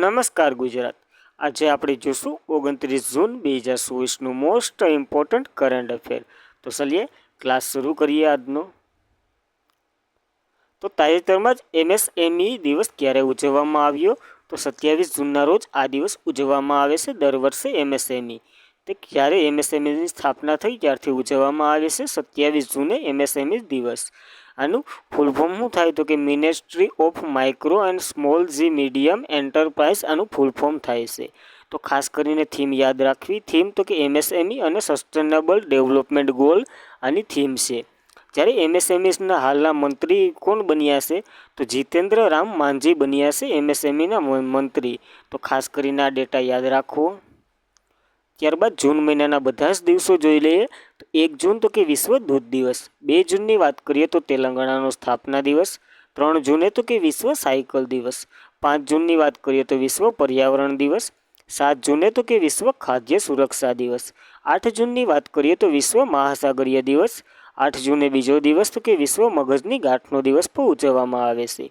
નમસ્કાર ગુજરાત। આજે આપણે જોશું 29 જૂન 2024નું મોસ્ટ ઇમ્પોર્ટન્ટ કરંટ અફેર। તો ચલીએ ક્લાસ શરૂ કરીએ આજનો। તો તાજેતરમાં જ એમએસએમઈ દિવસ ક્યારે ઉજવવામાં આવ્યો? તો 27 જૂનના રોજ આ દિવસ ઉજવવામાં આવે છે। દર વર્ષે એમએસએમઈ તે ક્યારે એમએસએમઈની સ્થાપના થઈ ત્યારથી ઉજવવામાં આવે છે 27 જૂને એમએસએમઈ દિવસ। આનું ફૂલ ફોર્મ શું થાય? તો કે ministry of micro and small જી મીડિયમ એન્ટરપ્રાઇઝ આનું ફૂલ ફોર્મ થાય છે। તો ખાસ કરીને થીમ યાદ રાખવી। થીમ તો કે એમએસએમઈ અને સસ્ટેનેબલ ડેવલપમેન્ટ ગોલ આની થીમ છે। જ્યારે એમએસએમઈના હાલના મંત્રી કોણ બન્યા છે? તો જીતેન્દ્ર રામ માંઝી બન્યા છે એમએસએમઈના મંત્રી। તો ખાસ કરીને આ ડેટા યાદ રાખવો। ત્યારબાદ જૂન મહિનાના બધા જ દિવસો જોઈ લઈએ। તો 1 જૂન તો કે વિશ્વ દૂધ દિવસ। 2 જૂનની વાત કરીએ તો તેલંગાણાનો સ્થાપના દિવસ। 3 જૂને તો કે વિશ્વ સાયકલ દિવસ। 5 જૂનની વાત કરીએ તો વિશ્વ પર્યાવરણ દિવસ। 7 જૂને તો કે વિશ્વ ખાદ્ય સુરક્ષા દિવસ। 8 જૂનની વાત કરીએ તો વિશ્વ મહાસાગરીય દિવસ। 8 જૂને બીજો દિવસ તો કે વિશ્વ મગજની ગાંઠનો દિવસ પણ ઉજવવામાં આવે છે।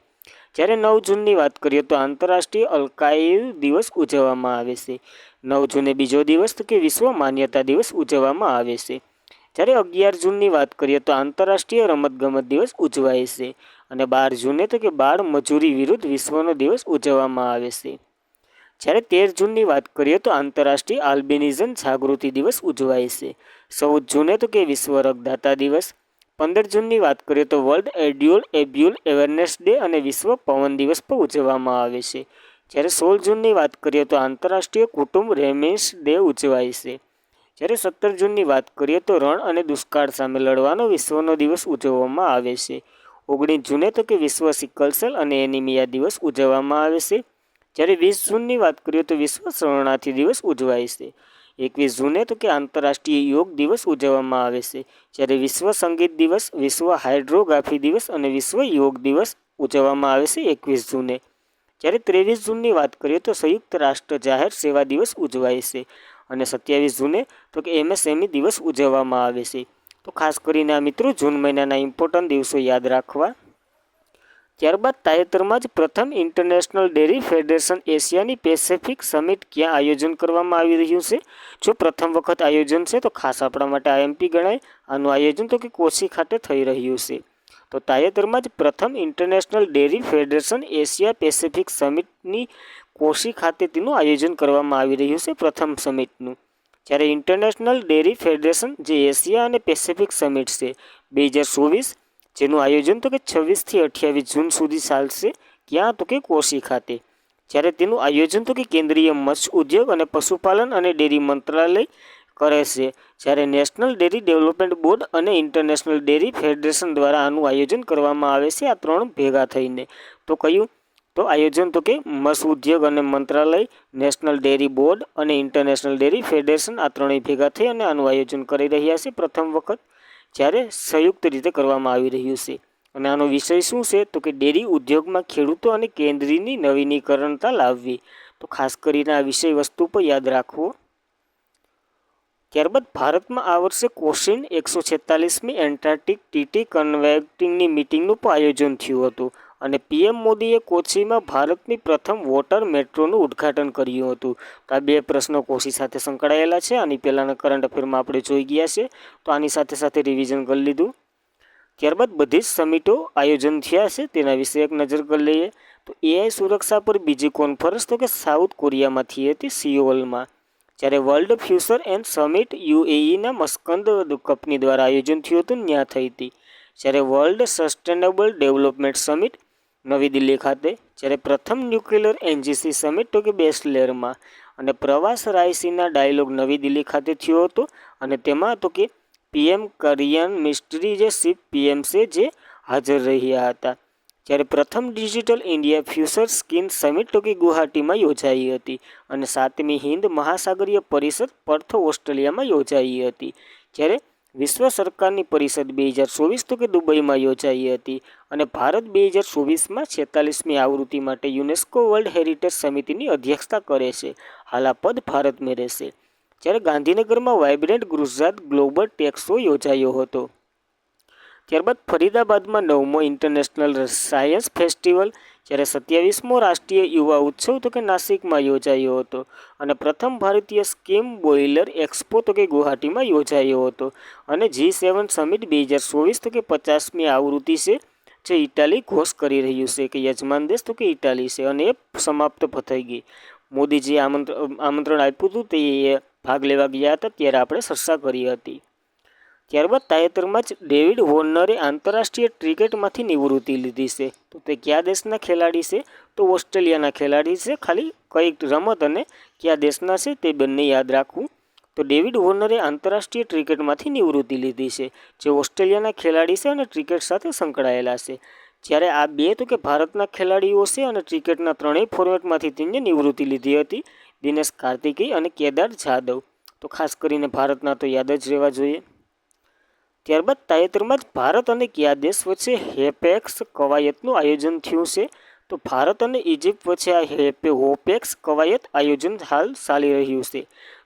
જ્યારે 9 જૂનની વાત કરીએ તો આંતરરાષ્ટ્રીય અલ્કાઇલ દિવસ ઉજવવામાં આવે છે। 9 જૂને બીજો દિવસ તો કે વિશ્વ માન્યતા દિવસ ઉજવવામાં આવે છે। જ્યારે 11 જૂનની વાત કરીએ તો આંતરરાષ્ટ્રીય રમતગમત દિવસ ઉજવાય છે। અને 12 જૂને તો કે બાળ મજૂરી વિરુદ્ધ વિશ્વનો દિવસ ઉજવવામાં આવે છે। જ્યારે 13 જૂનની વાત કરીએ તો આંતરરાષ્ટ્રીય આલ્બિનિઝમ જાગૃતિ દિવસ ઉજવાય છે। 14 જૂને તો કે વિશ્વ રક્તદાતા દિવસ। 15 જૂનની વાત કરીએ તો વર્લ્ડ એડ્યુલ એબ્યુલ અવેરનેસ ડે અને વિશ્વ પવન દિવસ પણ ઉજવવામાં આવે છે। જ્યારે 16 જૂનની વાત કરીએ તો આંતરરાષ્ટ્રીય કુટુંબ રેમિસ ડે ઉજવાય છે। જ્યારે 17 જૂનની વાત કરીએ તો રણ અને દુષ્કાળ સામે લડવાનો વિશ્વનો દિવસ ઉજવવામાં આવે છે। 19 જૂને તો કે વિશ્વ સિકલ સેલ અને એનિમિયા દિવસ ઉજવવામાં આવે છે। જ્યારે 20 જૂનની વાત કરીએ તો વિશ્વ શરણાર્થી દિવસ ઉજવાય છે। 21 જૂને તો કે આંતરરાષ્ટ્રીય યોગ દિવસ ઉજવવામાં આવે છે। જ્યારે વિશ્વ સંગીત દિવસ, વિશ્વ હાઇડ્રોગ્રાફી દિવસ અને વિશ્વ યોગ દિવસ ઉજવવામાં આવે છે 21 જૂને। જ્યારે 23 જૂનની વાત કરીએ તો સંયુક્ત રાષ્ટ્ર જાહેર સેવા દિવસ ઉજવાય છે। અને 27 જૂને તો કે એમએસએમઈ દિવસ ઉજવવામાં આવે છે। તો ખાસ કરીને આ મિત્રો જૂન મહિનાના ઇમ્પોર્ટન્ટ દિવસો યાદ રાખવા। ત્યારબાદ તાજેતરમાં જ પ્રથમ ઇન્ટરનેશનલ ડેરી ફેડરેશન એશિયાની પેસિફિક સમિટ ક્યાં આયોજન કરવામાં આવી રહ્યું છે? જો પ્રથમ વખત આયોજન છે તો ખાસ આપણા માટે આઈએમપી ગણાય। આનું આયોજન તો કે કોચી ખાતે થઈ રહ્યું છે। તો તાજેતરમાં જ પ્રથમ international dairy federation Asia Pacific સમિટની કોચી ખાતે તેનું આયોજન કરવામાં આવી રહ્યું છે પ્રથમ સમિટનું। જ્યારે ઇન્ટરનેશનલ ડેરી ફેડરેશન જે એશિયા અને પેસિફિક સમિટ છે 2024 જેનું આયોજન તો કે 26 થી 28 જૂન સુધી ચાલશે। ક્યાં? તો કે કોચી ખાતે। જ્યારે તેનું આયોજન તો કે કેન્દ્રીય મત્સ્ય ઉદ્યોગ અને પશુપાલન અને ડેરી મંત્રાલય કરે છે। જ્યારે નેશનલ ડેરી ડેવલપમેન્ટ બોર્ડ અને ઇન્ટરનેશનલ ડેરી ફેડરેશન દ્વારા આનું આયોજન કરવામાં આવે છે, આ ત્રણ ભેગા થઈને। તો કયું? તો આયોજન તો કે મત્સ્ય ઉદ્યોગ અને મંત્રાલય, નેશનલ ડેરી બોર્ડ અને ઇન્ટરનેશનલ ડેરી ફેડરેશન આ ત્રણેય ભેગા થઈ અને આનું આયોજન કરી રહ્યા છે પ્રથમ વખત, જ્યારે સંયુક્ત રીતે કરવામાં આવી રહ્યું છે। અને આનો વિષય શું છે? તો કે ડેરી ઉદ્યોગમાં ખેડૂતો અને કેન્દ્રની નવીનીકરણતા લાવવી। તો ખાસ કરીને આ વિષય વસ્તુ પર યાદ રાખવો। ત્યારબાદ ભારતમાં આ વર્ષે કોશિન 146મી એન્ટાર્કટિક ટીટી કન્વેક્ટિંગની મિટિંગનું પણ આયોજન થયું હતું। અને પીએમ મોદીએ કોચીમાં ભારતની પ્રથમ વોટર મેટ્રોનું ઉદ્ઘાટન કર્યું હતું। તો આ બે પ્રશ્નો કોચી સાથે સંકળાયેલા છે। આની પહેલાંના કરંટ અફેરમાં આપણે જોઈ ગયા છે, તો આની સાથે સાથે રિવિઝન કરી લીધું। ત્યારબાદ બધી જ સમિટો આયોજન થયા છે તેના વિશે એક નજર કરી લઈએ। તો એઆઈ સુરક્ષા પર બીજી કોન્ફરન્સ તો કે સાઉથ કોરિયામાં થઈ હતી સિયોલમાં। જ્યારે વર્લ્ડ ફ્યુચર એન્ડ સમિટ યુએઈના મસ્કંદ કંપની દ્વારા આયોજન થયું હતું ત્યાં થઈ હતી। જ્યારે વર્લ્ડ સસ્ટેનેબલ ડેવલપમેન્ટ સમિટ નવી દિલ્હી ખાતે। જ્યારે પ્રથમ ન્યુક્લિયર એનજીસી સમિટ તો કે બેસલેરમાં। અને પ્રવાસ રાયસીના ડાયલોગ નવી દિલ્હી ખાતે થયો હતો અને તેમાં તો કે પીએમ કરિયન મિસ્ટ્રી જે ચીફ પીએમ છે જે હાજર રહ્યા હતા। જ્યારે પ્રથમ digital India future skin summit તો કે ગુવાહાટીમાં યોજાઈ હતી। અને 7મી હિન્દ મહાસાગરીય પરિષદ પર્થ ઓસ્ટ્રેલિયામાં યોજાઈ હતી। જ્યારે વિશ્વ સરકારની પરિષદ 2024 તો કે દુબઈમાં યોજાઈ હતી। અને ભારત 2024માં 46મી આવૃત્તિ માટે યુનેસ્કો વર્લ્ડ હેરિટેજ સમિતિની અધ્યક્ષતા કરે છે। હાલ આ પદ ભારત મેં રહેશે। જ્યારે ગાંધીનગરમાં vibrant Gujarat global tech show યોજાયો હતો। ત્યારબાદ ફરીદાબાદમાં 9મો ઇન્ટરનેશનલ સાયન્સ ફેસ્ટિવલ, જ્યારે 27મો રાષ્ટ્રીય યુવા ઉત્સવ તો કે નાસિકમાં યોજાયો હતો. અને પ્રથમ ભારતીય સ્કીમ બોઇલર એક્સપો તો કે ગુવાહાટીમાં યોજાયો હતો. અને G7 સમિટ 2024 તો કે 50મી આવૃત્તિ છે, જે ઇટાલી ઘોષ કરી રહ્યું છે કે યજમાન દેશ તો કે ઇટાલી છે, અને એ સમાપ્ત થઈ ગઈ. મોદીજીએ આમંત્રણ આપ્યું હતું, તે ભાગ લેવા ગયા હતા, ત્યારે આપણે ચર્ચા કરી હતી. ત્યારબાદ તાજેતરમાં જ ડેવિડ વોર્નરે આંતરરાષ્ટ્રીય ક્રિકેટમાંથી નિવૃત્તિ લીધી છે. તો તે કયા દેશના ખેલાડી છે? તો ઓસ્ટ્રેલિયાના ખેલાડી છે. ખાલી કઈ રમત અને કયા દેશના છે તે બંને યાદ રાખવું. તો ડેવિડ વોર્નરે આંતરરાષ્ટ્રીય ક્રિકેટમાંથી નિવૃત્તિ લીધી છે, જે ઓસ્ટ્રેલિયાના ખેલાડી છે અને ક્રિકેટ સાથે સંકળાયેલા છે. જ્યારે આ બે તો કે ભારતના ખેલાડીઓ છે અને ક્રિકેટના ત્રણેય ફોર્મેટમાંથી તેમને નિવૃત્તિ લીધી હતી, દિનેશ કાર્તિકેય અને કેદાર જાદવ. તો ખાસ કરીને ભારતના તો યાદ જ રહેવા જોઈએ. ત્યારબાદ તાજેતરમાં જ ભારત અને કયા દેશ વચ્ચે હોપેક્સ કવાયતનું આયોજન થયું છે? તો ભારત અને ઇજિપ્ત વચ્ચે આ હોપેક્સ કવાયત આયોજન હાલ ચાલી રહ્યું છે.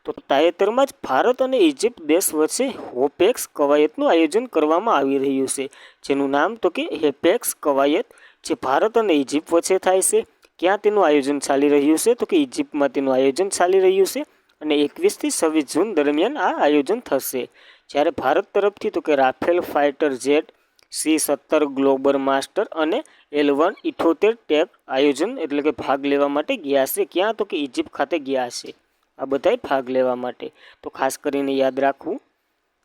તો તાજેતરમાં જ ભારત અને ઇજિપ્ત દેશ વચ્ચે હોપેક્સ કવાયતનું આયોજન કરવામાં આવી રહ્યું છે, જેનું નામ તો કે હોપેક્સ કવાયત, જે ભારત અને ઇજિપ્ત વચ્ચે થાય છે. ક્યાં તેનું આયોજન ચાલી રહ્યું છે? તો કે ઇજિપ્તમાં તેનું આયોજન ચાલી રહ્યું છે, અને 21 થી 26 જૂન દરમિયાન આ આયોજન થશે. જ્યારે ભારત તરફથી તો કે Rafale fighter jet, C-17 global master અને L-178 ટેક આયોજન એટલે કે ભાગ લેવા માટે ગયા છે. ક્યાં? તો કે ઇજિપ્ત ખાતે ગયા છે આ બધાય ભાગ લેવા માટે. તો ખાસ કરીને યાદ રાખવું.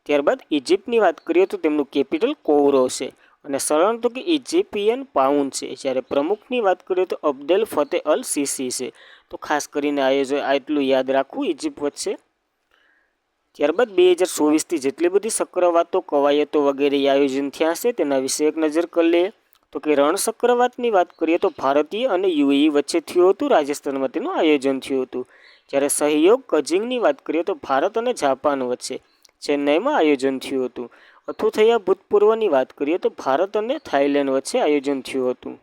ત્યારબાદ ઇજિપ્તની વાત કરીએ તો તેમનું કેપિટલ કોયરો છે, અને ચલણ તો કે ઇજિપ્શિયન પાઉન્ડ છે. જ્યારે પ્રમુખની વાત કરીએ તો અબ્દેલ ફતેહ અલ સીસી છે. તો ખાસ કરીને આટલું યાદ રાખવું ઇજિપ્ત વચ્ચે. ત્યારબાદ 2024થી જેટલી બધી ચક્રવાતો, કવાયતો વગેરે આયોજન થયા છે, તેના વિશે એક નજર કરી લઈએ. તો કે રણ ચક્રવાતની વાત કરીએ તો ભારતીય અને યુએઈ વચ્ચે થયું હતું, રાજસ્થાનમાં તેનું આયોજન થયું હતું. જ્યારે સહયોગ કજિંગની વાત કરીએ તો ભારત અને જાપાન વચ્ચે ચેન્નઈમાં આયોજન થયું હતું. અથુથૈયા ભૂતપૂર્વની વાત કરીએ તો ભારત અને થાઇલેન્ડ વચ્ચે આયોજન થયું હતું.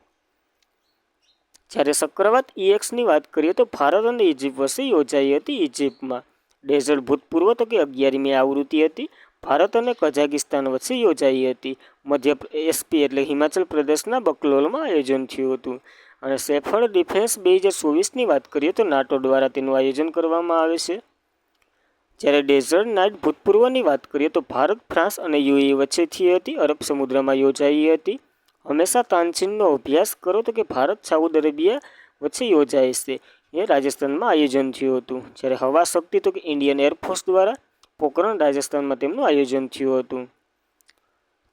જ્યારે ચક્રવાત EXની વાત કરીએ તો ભારત અને ઇજિપ્ત વચ્ચે યોજાઈ હતી, ઇજિપ્તમાં. ડેઝર્ટ ભૂતપૂર્વ તો કે 11મી આવૃત્તિ હતી, ભારત અને કઝાકિસ્તાન વચ્ચે યોજાઈ હતી. SP એટલે હિમાચલ પ્રદેશના બકલોલમાં આયોજન થયું હતું. અને સેફર્ડ ડિફેન્સ 2024ની વાત કરીએ તો નાટો દ્વારા તેનું આયોજન કરવામાં આવે છે. જ્યારે ડેઝર્ટ નાઇટ ભૂતપૂર્વની વાત કરીએ તો ભારત, ફ્રાન્સ અને યુએઈ વચ્ચે થઈ હતી, અરબ સમુદ્રમાં યોજાઈ હતી. હંમેશા તાનચીનનો અભ્યાસ કરો તો કે ભારત, સાઉદી અરેબિયા વચ્ચે યોજાય છે, એ રાજસ્થાનમાં આયોજન થયું હતું. જ્યારે હવા શક્તિ તો કે ઇન્ડિયન એરફોર્સ દ્વારા પોખરણ, રાજસ્થાનમાં તેમનું આયોજન થયું હતું.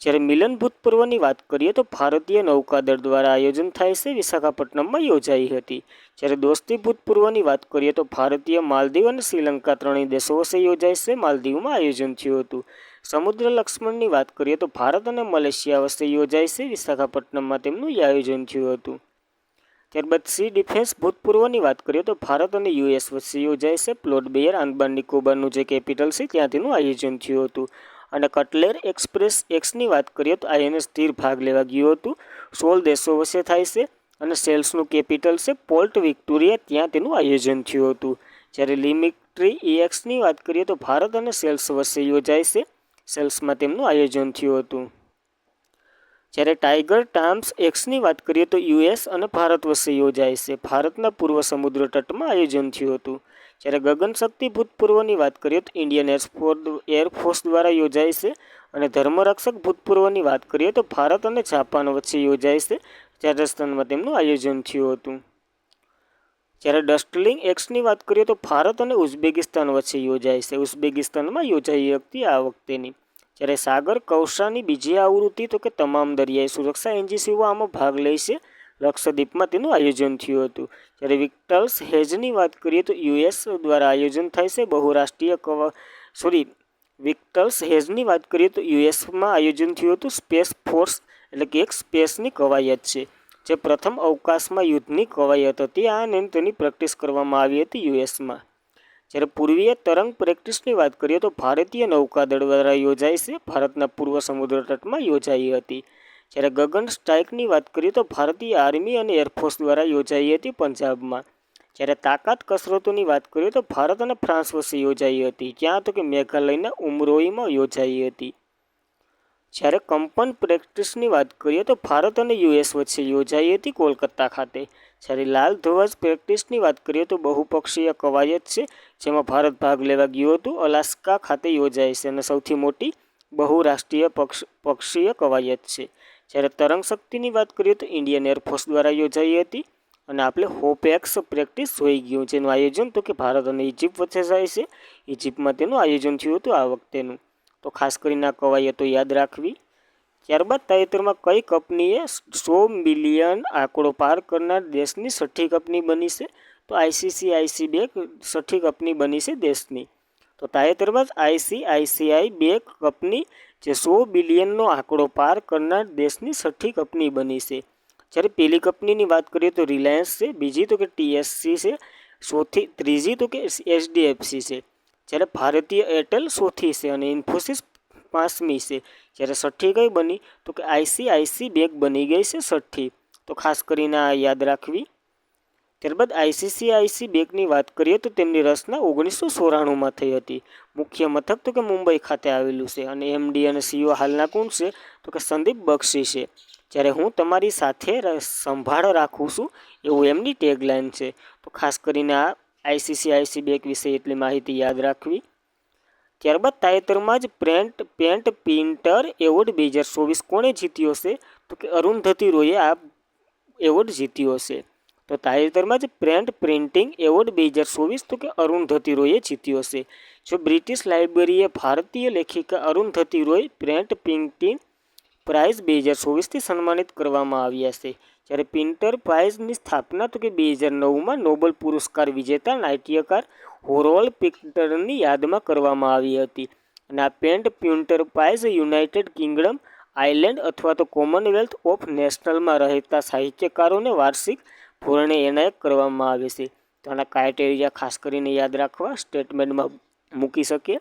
જ્યારે મિલન ભૂતપૂર્વની વાત કરીએ તો ભારતીય નૌકાદળ દ્વારા આયોજન થાય છે, વિશાખાપટ્ટનમમાં યોજાઈ હતી. જ્યારે દોસ્તી ભૂતપૂર્વની વાત કરીએ તો ભારતીય, માલદીવ અને શ્રીલંકા ત્રણેય દેશો વચ્ચે યોજાય છે, માલદીવમાં આયોજન થયું હતું. સમુદ્ર લક્ષ્મણની વાત કરીએ તો ભારત અને મલેશિયા વચ્ચે યોજાય છે, વિશાખાપટ્ટનમમાં તેમનું આયોજન થયું હતું. ત્યારબાદ સી ડિફેન્સ ભૂતપૂર્વની વાત કરીએ તો ભારત અને US વચ્ચે યોજાય છે, પ્લોટ બેયર, આંદામાન નિકોબારનું જે કેપિટલ છે ત્યાં તેનું આયોજન થયું હતું. અને કટલેર એક્સપ્રેસ એક્સની વાત કરીએ તો INS તીર ભાગ લેવા ગયું હતું, 16 દેશો વચ્ચે થાય છે, અને સેલ્સનું કેપિટલ છે પોર્ટ વિક્ટોરિયા, ત્યાં તેનું આયોજન થયું હતું. જ્યારે લિમિટ્રી EXની વાત કરીએ તો ભારત અને સેલ્સ વચ્ચે યોજાય છે, સેલ્સમાં તેમનું આયોજન થયું હતું. જ્યારે ટાઈગર ટામ્સ એક્સની વાત કરીએ તો US અને ભારત વચ્ચે યોજાય છે, ભારતના પૂર્વ સમુદ્ર તટમાં આયોજન થયું હતું. જ્યારે ગગનશક્તિ ભૂતપૂર્વની વાત કરીએ તો ઇન્ડિયન એરફોર્સ દ્વારા યોજાય છે. અને ધર્મરક્ષક ભૂતપૂર્વની વાત કરીએ તો ભારત અને જાપાન વચ્ચે યોજાય છે, રાજસ્થાનમાં તેમનું આયોજન થયું હતું. જ્યારે ડસ્ટલિંગ એક્સની વાત કરીએ તો ભારત અને ઉઝબેકિસ્તાન વચ્ચે યોજાય છે, ઉઝબેકિસ્તાનમાં યોજાઈ હતી આ વખતેની. જ્યારે સાગર કૌશાની બીજી આવૃત્તિ તો કે તમામ દરિયાઈ સુરક્ષા એજન્સીઓ આમાં ભાગ લે છે, લક્ષદ્વીપમાં તેનું આયોજન થયું હતું. જ્યારે વિક્ટર્સ હેજની વાત કરીએ તો US દ્વારા આયોજન થાય છે, બહુરાષ્ટ્રીય વિક્ટર્સ હેજની વાત કરીએ તો USમાં આયોજન થયું હતું. સ્પેસ ફોર્સ એટલે કે એક સ્પેસની કવાયત છે, જે પ્રથમ અવકાશમાં યુદ્ધની કવાયત હતી, અને તેની પ્રેક્ટિસ કરવામાં આવી હતી USમાં. જ્યારે પૂર્વીય તરંગ પ્રેક્ટિસની વાત કરીએ તો ભારતીય નૌકાદળ દ્વારા યોજાય છે, ભારતના પૂર્વ સમુદ્ર તટમાં યોજાઈ હતી. જ્યારે ગગન સ્ટ્રાઇકની વાત કરીએ તો ભારતીય આર્મી અને એરફોર્સ દ્વારા યોજાઈ હતી, પંજાબમાં. જ્યારે તાકાત કસરતોની વાત કરીએ તો ભારત અને ફ્રાન્સ વચ્ચે યોજાઈ હતી, ક્યાં? તો કે મેઘાલયના ઉમરોઈમાં યોજાઈ હતી. જ્યારે કંપન પ્રેક્ટિસની વાત કરીએ તો ભારત અને યુએસ વચ્ચે યોજાઈ હતી કોલકાતા ખાતે. જ્યારે લાલ ધ્વજ પ્રેક્ટિસની વાત કરીએ તો બહુપક્ષીય કવાયત છે જેમાં ભારત ભાગ લેવા ગયું હતું. અલાસ્કા ખાતે યોજાય છે અને સૌથી મોટી બહુરાષ્ટ્રીય પક્ષીય કવાયત છે. જ્યારે તરંગ શક્તિની વાત કરીએ તો ઇન્ડિયન એરફોર્સ દ્વારા યોજાઈ હતી. અને આપણે હોપેક્સ પ્રેક્ટિસ જોઈ ગયું જેનું આયોજન તો કે ભારત અને ઇજિપ્ત વચ્ચે થાય છે. ઇજિપ્તમાં તેનું આયોજન થયું હતું આ વખતેનું. તો ખાસ કરીને આ કવાયતો યાદ રાખવી. ત્યારબાદ તાજેતરમાં કઈ કંપનીએ 100 મિલિયન આંકડો પાર કરનાર દેશની છઠ્ઠી કંપની બની છે? તો આઈસીઆઈસીઆઈ બેંક છઠ્ઠી કંપની બની છે દેશની. તો તાજેતરમાં જ આઈસીઆઈસીઆઈ બેંક કંપની જે 100 બિલિયનનો આંકડો પાર કરનાર દેશની છઠ્ઠી કંપની બની છે. જ્યારે પહેલી કંપનીની વાત કરીએ તો રિલાયન્સ છે, બીજી તો કે ટીએસસી છે, ત્રીજી તો કે એચડીએફસી છે. જ્યારે ભારતીય એરટેલ ચોથી છે અને ઇન્ફોસિસ પાંચમી છે. જ્યારે છઠ્ઠી કઈ બની તો કે આઈસીઆઈસી બેંક બની ગઈ છે છઠ્ઠી. તો ખાસ કરીને આ યાદ રાખવી. ત્યારબાદ આઈસીઆઈસી બેંકની વાત કરીએ તો તેમની રચના 1994માં થઈ હતી. મુખ્ય મથક તો કે મુંબઈ ખાતે આવેલું છે અને એમડી અને સીઈઓ હાલના કોણ છે તો કે સંદીપ બક્ષી છે. જ્યારે હું તમારી સાથે સંભાળ રાખું છું એવું એમની ટેગલાઇન છે. તો ખાસ કરીને આ આઈસીઆઈસી બેંક વિશે એટલી માહિતી યાદ રાખવી. ત્યારબાદ તાજેતરમાં જ પેન્ટ પ્રિન્ટર એવોર્ડ 2024 કોણે જીત્યો છે તો કે અરુંધતી રોયે આ એવોર્ડ જીત્યો છે. તો તાજેતરમાં જ પ્રિન્ટ પ્રિન્ટિંગ એવોર્ડ 2024 તો કે અરુંધતી રોયે જીત્યો છે. જો બ્રિટિશ લાઇબ્રેરીએ ભારતીય લેખિકા Arundhati Roy print printing prize 2024થી સન્માનિત કરવામાં આવ્યા છે. જ્યારે પ્રિન્ટર પ્રાઇઝની સ્થાપના તો કે 2009માં નોબેલ પુરસ્કાર વિજેતા નાટ્યકાર હોરોલ્ડ પિન્ટરની યાદમાં કરવામાં આવી હતી. અને આ printer prize United Kingdom, Ireland અથવા તો કોમનવેલ્થ ઓફ નેશન્સમાં રહેતા સાહિત્યકારોને વાર્ષિક ધોરણે એનાયત કરવામાં આવે છે. તો આના ક્રાઇટેરિયા ખાસ કરીને યાદ રાખવા, સ્ટેટમેન્ટમાં મૂકી શકીએ.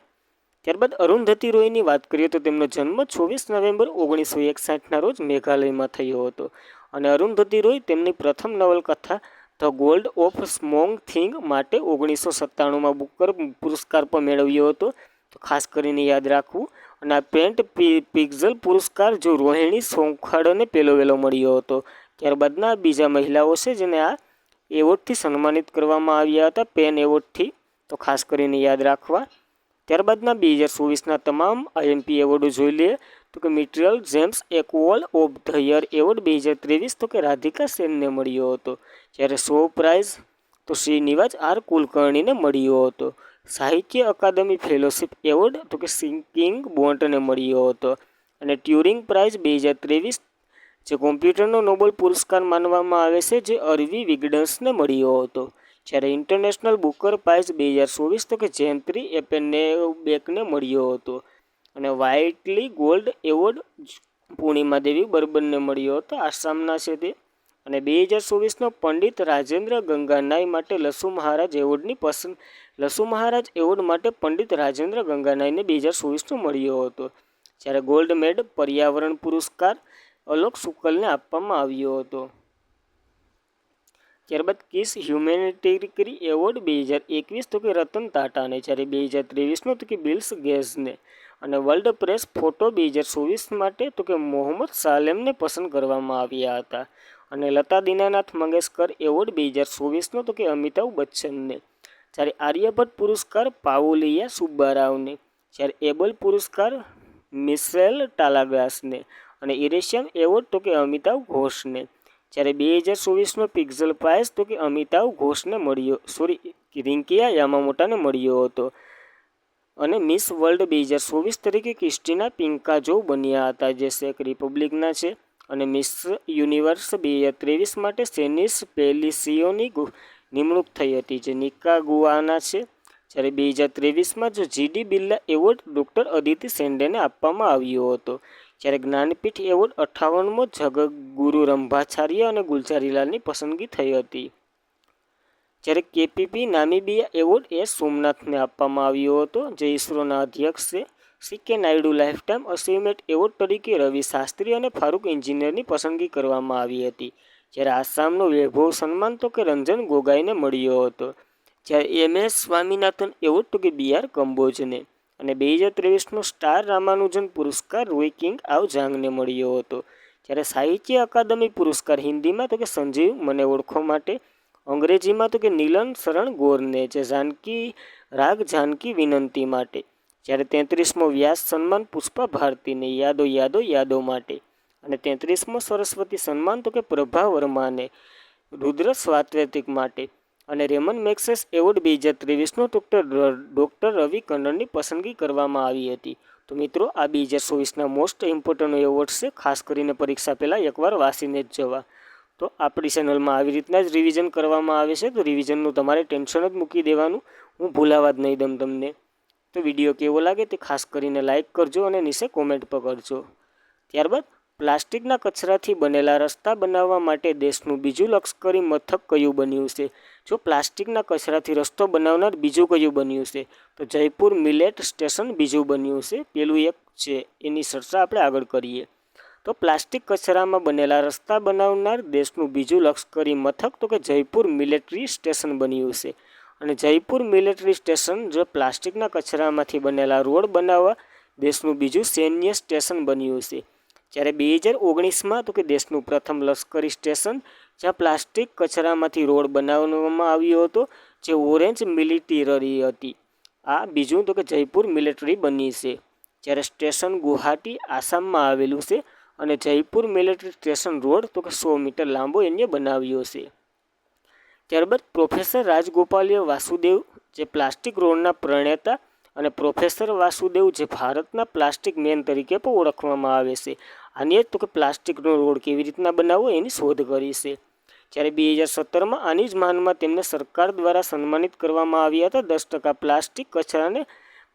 ત્યારબાદ અરુંધતી રોયની વાત કરીએ તો તેમનો જન્મ 24 નવેમ્બર 1961ના રોજ મેઘાલયમાં થયો હતો. અને અરુંધતી રોય તેમની પ્રથમ નવલકથા the gold of small thing માટે 1997માં બુકર પુરસ્કાર પણ મેળવ્યો હતો. તો ખાસ કરીને યાદ રાખવું. અને આ પેન્ટ પિક્ઝલ પુરસ્કાર જો રોહિણી સોખડને પહેલો વહેલો મળ્યો હતો. ત્યારબાદના બીજા મહિલાઓ છે જેને આ એવોર્ડથી સન્માનિત કરવામાં આવ્યા હતા, પેન એવોર્ડથી. તો ખાસ કરીને યાદ રાખવા. ત્યારબાદના 2024ના તમામ આઈએમપી એવોર્ડો જોઈ લઈએ તો કે મિટ્રિયલ જેમ્સ એકવોલ ઓફ ધ યર એવોર્ડ 2023 તો કે રાધિકા સેનને મળ્યો હતો. જ્યારે શો પ્રાઇઝ તો શ્રીનિવાસ આર કુલકર્ણીને મળ્યો હતો. સાહિત્ય અકાદમી ફેલોશિપ એવોર્ડ તો કે સિંકિંગ બોન્ટને મળ્યો હતો. અને ટ્યુરિંગ પ્રાઇઝ 2023 જે કોમ્પ્યુટરનો નોબેલ પુરસ્કાર માનવામાં આવે છે જે અરવી વિગડન્સને મળ્યો હતો. જ્યારે ઇન્ટરનેશનલ બુકર પ્રાઇઝ 2024 તો કે જેન્ત્રી એપેનેબેકને મળ્યો હતો. અને વ્હાઇટલી ગોલ્ડ એવોર્ડ પૂર્ણિમા દેવી બર્બનને મળ્યો હતો, આસામના છે તે. અને 2024નો પંડિત રાજેન્દ્ર ગંગાનાઈ માટે લસુ મહારાજ એવોર્ડ માટે પંડિત રાજેન્દ્ર ગંગાનાઈને 2024નો મળ્યો હતો. જ્યારે ગોલ્ડ મેડલ પર્યાવરણ પુરસ્કાર અલોક શુક્લને આપવામાં આવ્યો હતો. ત્યારબાદ કિસ હ્યુમેનિટેરિયન એવોર્ડ 2021 તો કે રતન ટાટાને. જ્યારે 2023નો તો કે બિલ્સ ગેટ્સને. અને વર્લ્ડ પ્રેસ ફોટો 2024 માટે તો કે મોહમ્મદ સાલેમને પસંદ કરવામાં આવ્યા હતા. અને લતા દીનાનાથ મંગેશકર એવોર્ડ 2024નો તો કે અમિતાભ બચ્ચનને. જ્યારે આર્યભટ્ટ પુરસ્કાર પાઉલિયા સુબ્બારાવને. જ્યારે એબલ પુરસ્કાર મિશેલ ટાલાગ્રાસને. અને ઇરેશિયમ એવોર્ડ તો કે અમિતાભ ઘોષને. જ્યારે 2024નો પિક્ઝલ પ્રાઇઝ તો કે અમિતાભ ઘોષને રિંકિયા યામામોટાને મળ્યો હતો. અને મિસ વર્લ્ડ 2024 તરીકે ક્રિસ્ટિના પિંકાજોવ બન્યા હતા જે ચેક રિપબ્લિકના છે. અને મિસ યુનિવર્સ 2023 માટે સેનિસ પેલિસિયોની નિમણૂક થઈ હતી જે નિકાગુઆના છે. જ્યારે 2023માં જો GD Birla award doctor Aditi સેન્ડેને આપવામાં આવ્યો હતો. જ્યારે જ્ઞાનપીઠ એવોર્ડ 58મો જગગુરુ રંભાચાર્ય અને ગુલઝારીલાલની પસંદગી થઈ હતી. જ્યારે કેપીપી નામીબિયા એવોર્ડ એસ સોમનાથને આપવામાં આવ્યો હતો જે ઇસરોના અધ્યક્ષ છે. CK Naidu lifetime achievement award તરીકે રવિ શાસ્ત્રી અને ફારૂક એન્જિનિયરની પસંદગી કરવામાં આવી હતી. જ્યારે આસામનો વૈભવ સન્માન તો કે રંજન ગોગાઈને મળ્યો હતો. જ્યારે એમએસ સ્વામિનાથન એવોર્ડ તો કે બી આર કંબોજને. અને 2023નો સ્ટાર રામાનુજન પુરસ્કાર રોય કિંગ આવ જાંગને મળ્યો હતો. જ્યારે સાહિત્ય અકાદમી પુરસ્કાર હિન્દીમાં તો કે સંજીવ મને ઓળખો માટે, અંગ્રેજીમાં તો કે નીલન શરણ ગોરને જે રાગ જાનકી વિનંતી માટે. જ્યારે 33મો વ્યાસ સન્માન પુષ્પા ભારતીને યાદો યાદો યાદો માટે. અને 33મો સરસ્વતી સન્માન તો કે પ્રભા વર્માને રુદ્ર સ્વાત્વેતિક માટે. અને રેમન મેક્સેસ એવોર્ડ 2023નો ડૉક્ટર રવિ કન્નરની પસંદગી કરવામાં આવી હતી. તો મિત્રો આ 2024ના મોસ્ટ ઇમ્પોર્ટન્ટ એવોર્ડ છે, ખાસ કરીને પરીક્ષા પહેલાં એકવાર વાંચીને જ જવા. તો આપણી ચેનલમાં આવી રીતના જ રિવિઝન કરવામાં આવે છે, તો રિવિઝનનું તમારે ટેન્શન જ મૂકી દેવાનું, હું ભૂલાવા જ નહીં દઉં તમને. તો વિડીયો કેવો લાગે તે ખાસ કરીને લાઇક કરજો અને નીચે કોમેન્ટ પર કરજો. ત્યારબાદ પ્લાસ્ટિકના કચરાથી બનેલા રસ્તા બનાવવા માટે દેશનું બીજું લશ્કરી મથક કયું બન્યું છે? જો પ્લાસ્ટિકના કચરાથી રસ્તો બનાવનાર બીજું કયું બન્યું છે? તો જયપુર મિલેટ સ્ટેશન બીજું બન્યું છે. પેલું એક છે એની ચર્ચા આપણે આગળ કરીએ. તો પ્લાસ્ટિક કચરામાં બનેલા રસ્તા બનાવનાર દેશનું બીજું લશ્કરી મથક તો કે જયપુર મિલિટરી સ્ટેશન બન્યું છે. અને જયપુર મિલિટરી સ્ટેશન જો પ્લાસ્ટિકના કચરામાંથી બનેલા રોડ બનાવવા દેશનું બીજું સૈન્ય સ્ટેશન બન્યું છે. જ્યારે 2019માં તો કે દેશનું પ્રથમ લશ્કરી સ્ટેશન જ્યાં પ્લાસ્ટિક કચરામાંથી રોડ બનાવવામાં આવ્યો હતો જે ઓરેન્જ મિલિટરી હતી. આ બીજું તો કે જયપુર મિલિટરી બની છે. જ્યારે સ્ટેશન ગુવાહાટી આસામમાં આવેલું છે અને જયપુર મિલિટરી સ્ટેશન રોડ તો કે 100 મીટર લાંબો એને બનાવ્યો છે. ત્યારબાદ પ્રોફેસર રાજગોપાલ્ય વાસુદેવ જે પ્લાસ્ટિક રોડના પ્રણેતા અને પ્રોફેસર વાસુદેવ જે ભારતના પ્લાસ્ટિક મેન તરીકે પણ ઓળખવામાં આવે છે. આની જ તો કે પ્લાસ્ટિકનો રોડ કેવી રીતના બનાવવો એની શોધ કરી છે. જ્યારે 2017માં આની જ માનમાં તેમને સરકાર દ્વારા સન્માનિત કરવામાં આવ્યા હતા. 10% પ્લાસ્ટિક કચરાને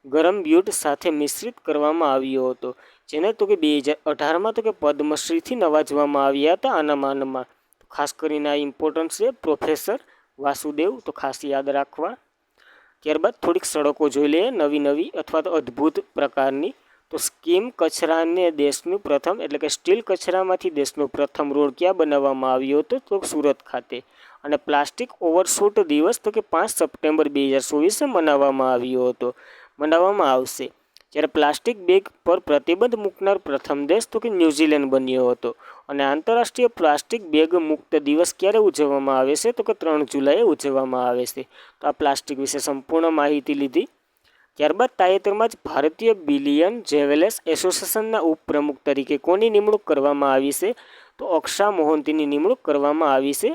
ગરમ બ્યુટ સાથે મિશ્રિત કરવામાં આવ્યો હતો, જેને તો કે 2018માં તો કે પદ્મશ્રીથી નવાજવામાં આવ્યા હતા આના માનમાં. ખાસ કરીને આ ઇમ્પોર્ટન્ટ છે પ્રોફેસર વાસુદેવ, તો ખાસ યાદ રાખવા. ત્યારબાદ થોડીક સડકો જોઈ લઈએ નવી અથવા તો અદ્ભુત પ્રકારની. તો સ્કીમ કચરાને દેશનું પ્રથમ એટલે કે સ્ટીલ કચરામાંથી દેશનો પ્રથમ રોડ ક્યાં બનાવવામાં આવ્યો હતો? તો સુરત ખાતે. અને પ્લાસ્ટિક ઓવરશૂટ દિવસ તો કે 5 સપ્ટેમ્બર 2024 મનાવવામાં આવશે. જ્યારે પ્લાસ્ટિક બેગ પર પ્રતિબંધ મૂકનાર પ્રથમ દેશ તો કે ન્યૂઝીલેન્ડ બન્યો હતો. અને આંતરરાષ્ટ્રીય પ્લાસ્ટિક બેગ મુક્ત દિવસ ક્યારે ઉજવવામાં આવે છે? તો કે 3 જુલાઈએ ઉજવવામાં આવે છે. તો આ પ્લાસ્ટિક વિશે સંપૂર્ણ માહિતી લીધી. ત્યારબાદ તાજેતરમાં જ ભારતીય બિલિયન જ્વેલર્સ એસોસિએશનના ઉપપ્રમુખ તરીકે કોની નિમણૂક કરવામાં આવી છે? તો અક્ષા મોહંતીની નિમણૂક કરવામાં આવી છે.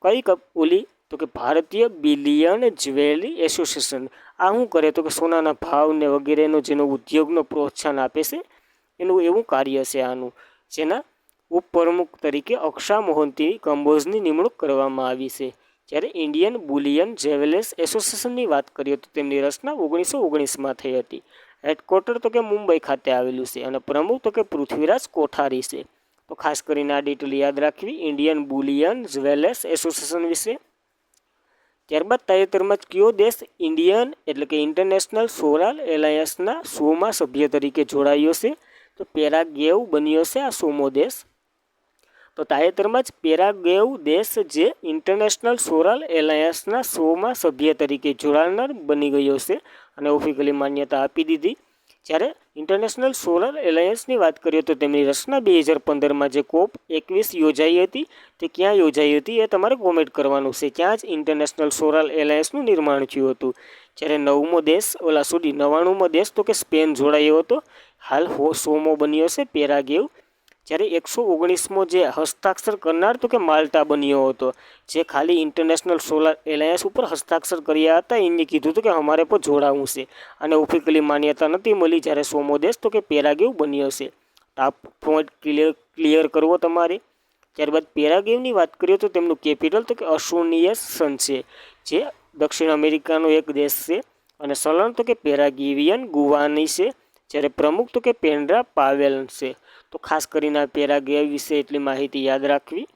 કઈ ઓલી? તો કે ભારતીય બિલિયન જ્વેલરી એસોસિએશન. આ શું કરે? તો કે સોનાના ભાવને વગેરેનો જેનો ઉદ્યોગનો પ્રોત્સાહન આપે છે એનું એવું કાર્ય છે આનું, જેના ઉપપ્રમુખ તરીકે અક્ષા મોહંતી કંબોજની નિમણૂક કરવામાં આવી છે. જ્યારે ઇન્ડિયન બુલિયન જ્વેલર્સ એસોસિએશનની વાત કરીએ તો તેમની રચના 1919માં થઈ હતી. હેડક્વાર્ટર તો કે મુંબઈ ખાતે આવેલું છે અને પ્રમુખ તો કે પૃથ્વીરાજ કોઠારી છે. તો ખાસ કરીને આ ડિટેલ યાદ રાખવી ઇન્ડિયન બુલિયન જ્વેલર્સ એસોસિએશન વિશે. ત્યારબાદ તાજેતરમાં જ કયો દેશ ઇન્ડિયન એટલે કે ઇન્ટરનેશનલ સોલાર એલાયન્સના 100મા સભ્ય તરીકે જોડાયો છે? તો પેરાગ્વેવ બન્યો છે આ 100મો દેશ. તો તાજેતરમાં જ પેરાગ્વેવ દેશ જે ઇન્ટરનેશનલ સોલાર એલાયન્સના 100મા સભ્ય તરીકે જોડાનાર બની ગયો છે અને ઓફિશિયલી માન્યતા આપી દીધી. જ્યારે ઇન્ટરનેશનલ સોલાર એલાયન્સની વાત કરીએ તો તેમની રચના 2015માં જે COP21 યોજાઈ હતી તે ક્યાં યોજાઈ હતી એ તમારે કોમેન્ટ કરવાનું છે. ત્યાં જ ઇન્ટરનેશનલ સોલાર એલાયન્સનું નિર્માણ થયું હતું. જ્યારે 99મો દેશ તો કે સ્પેન જોડાયો હતો. હાલ 100મો બન્યો છે પેરાગ્વેવ. જ્યારે 119મો જે હસ્તાક્ષર કરનાર તો કે માલ્ટા બન્યો હતો, જે ખાલી ઇન્ટરનેશનલ સોલાર એલાયન્સ ઉપર હસ્તાક્ષર કર્યા હતા. એને કીધું હતું કે અમારે પણ જોડાવું છે અને ઓફિશિયલી માન્યતા નથી મળી. જ્યારે 100મો દેશ તો કે પેરાગ્વેવ બન્યો છે. આ પોઈન્ટ ક્લિયર કરવો તમારે. ત્યારબાદ પેરાગ્વેવની વાત કરીએ તો તેમનું કેપિટલ તો કે અસુનિયસન છે, જે દક્ષિણ અમેરિકાનો એક દેશ છે. અને ચલણ તો કે પેરાગ્વેવિયન ગુઆની છે. જ્યારે પ્રમુખ તો કે પેન્ડ્રા પાવેલ છે. તો ખાસ કરીને આ પેરાગ્વેવ વિશે એટલી માહિતી યાદ રાખવી.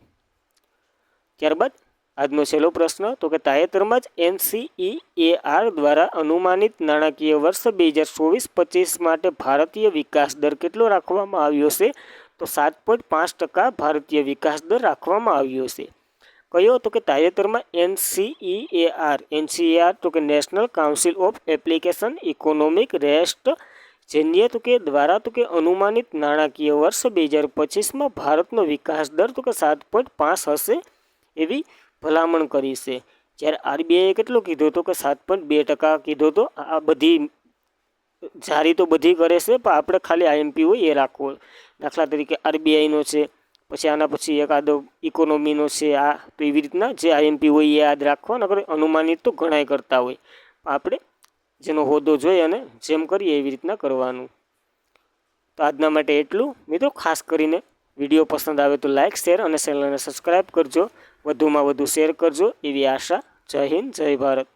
ત્યારબાદ આજનો છેલ્લો પ્રશ્ન તો કે તાજેતરમાં જ NCEAR દ્વારા અનુમાનિત નાણાકીય વર્ષ 2024-25 માટે ભારતીય વિકાસ દર કેટલો રાખવામાં આવ્યો છે? તો 7.5% ભારતીય વિકાસ દર રાખવામાં આવ્યો છે. કયો તો કે તાજેતરમાં એનસીએઆર તો કે national council of application economic રેસ્ટ જેનીએ તો કે દ્વારા તો કે અનુમાનિત નાણાકીય વર્ષ 2025માં ભારતનો વિકાસ દર તો કે 7.5 હશે એવી ભલામણ કરી છે। જ્યારે આરબીઆઈએ કેટલું કીધું તો કે 7.2% કીધું તો આ બધી જારી તો બધી કરે છે પણ આપણે ખાલી આઈએમપી હોય એ રાખવો। દાખલા તરીકે આરબીઆઈનો છે, પછી આના પછી એકાદો ઇકોનોમીનો છે, આ તો એવી રીતના જે આઈએમપી હોય એ યાદ રાખવા, નકર અનુમાનિત તો ઘણાય કરતા હોય, આપણે જેનો હોદ્દો જોઈએ અને જેમ કરીએ એવી રીતના કરવાનું। તો આજના માટે એટલું મિત્રો। ખાસ કરીને વિડીયો પસંદ આવે તો લાઇક, શેર અને ચેનલને સબસ્ક્રાઈબ કરજો, વધુમાં વધુ શેર કરજો એવી આશા। જય હિન્દ, જય ભારત।